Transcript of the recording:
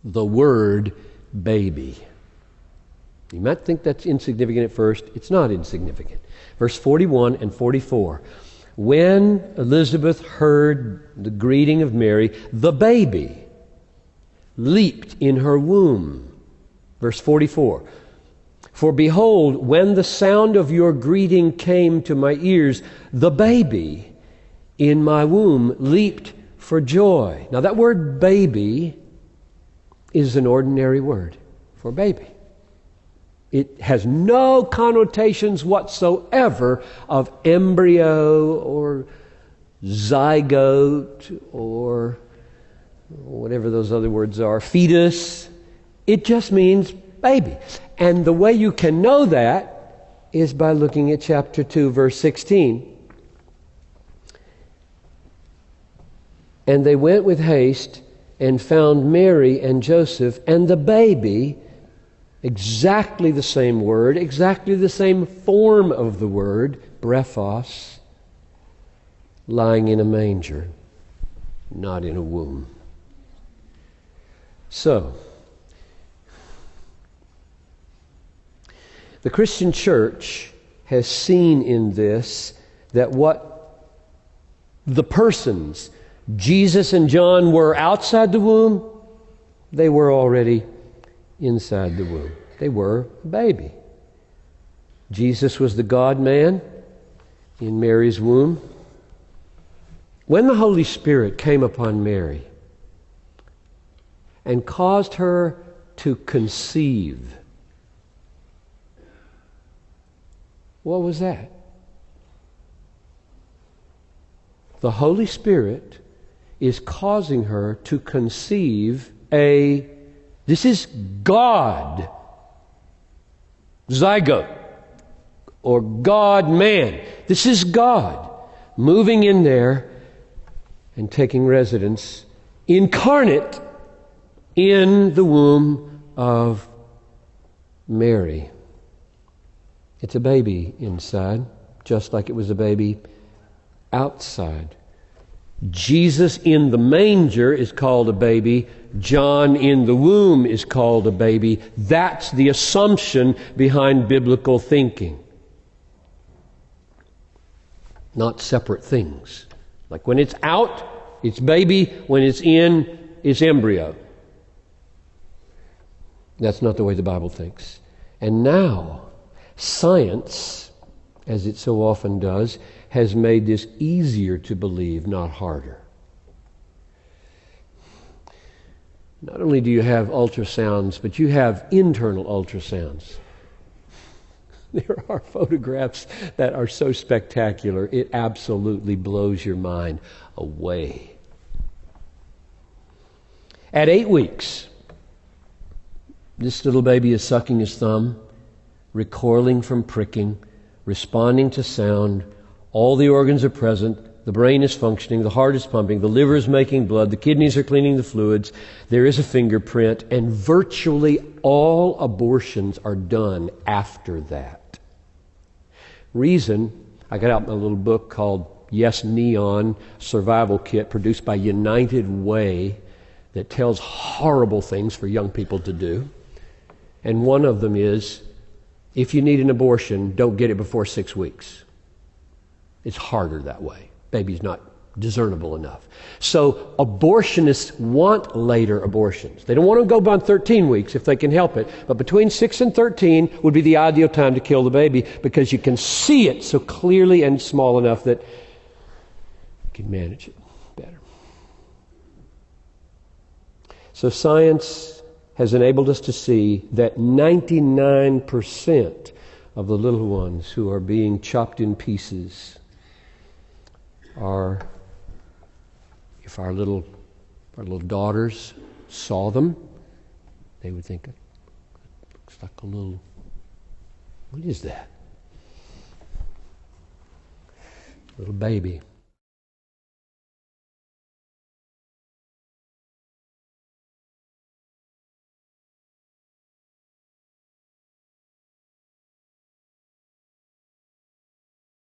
the word baby. You might think that's insignificant at first. It's not insignificant. Verse 41 and 44. When Elizabeth heard the greeting of Mary, the baby leaped in her womb. Verse 44. For behold, when the sound of your greeting came to my ears, the baby in my womb leaped for joy. Now that word baby is an ordinary word for baby. It has no connotations whatsoever of embryo or zygote or whatever those other words are, fetus. It just means baby. And the way you can know that is by looking at chapter 2, verse 16. And they went with haste and found Mary and Joseph and the baby, exactly the same word, exactly the same form of the word, brephos, lying in a manger, not in a womb. So, the Christian church has seen in this that what the persons, Jesus and John, were outside the womb, they were already inside the womb. They were a baby. Jesus was the God-man in Mary's womb. When the Holy Spirit came upon Mary and caused her to conceive, what was that? The Holy Spirit is causing her to conceive this is God, zygote, or God-man. This is God moving in there and taking residence, incarnate in the womb of Mary. It's a baby inside, just like it was a baby outside. Jesus in the manger is called a baby. John in the womb is called a baby. That's the assumption behind biblical thinking. Not separate things. Like when it's out, it's baby. When it's in, it's embryo. That's not the way the Bible thinks. And now, science, as it so often does, has made this easier to believe, not harder. Not only do you have ultrasounds, but you have internal ultrasounds. There are photographs that are so spectacular, it absolutely blows your mind away. At 8 weeks, this little baby is sucking his thumb, recoiling from pricking, responding to sound. All the organs are present. The brain is functioning. The heart is pumping. The liver is making blood. The kidneys are cleaning the fluids. There is a fingerprint. And virtually all abortions are done after that. Reason, I got out my little book called Yes Neon, Survival Kit, produced by United Way, that tells horrible things for young people to do. And one of them is, if you need an abortion, don't get it before 6 weeks. It's harder that way. Baby's not discernible enough. So abortionists want later abortions. They don't want to go beyond 13 weeks if they can help it. But between 6 and 13 would be the ideal time to kill the baby, because you can see it so clearly and small enough that you can manage it better. So science has enabled us to see that 99% of the little ones who are being chopped in pieces are, if our little daughters saw them, they would think, it looks like a little, what is that? Little baby.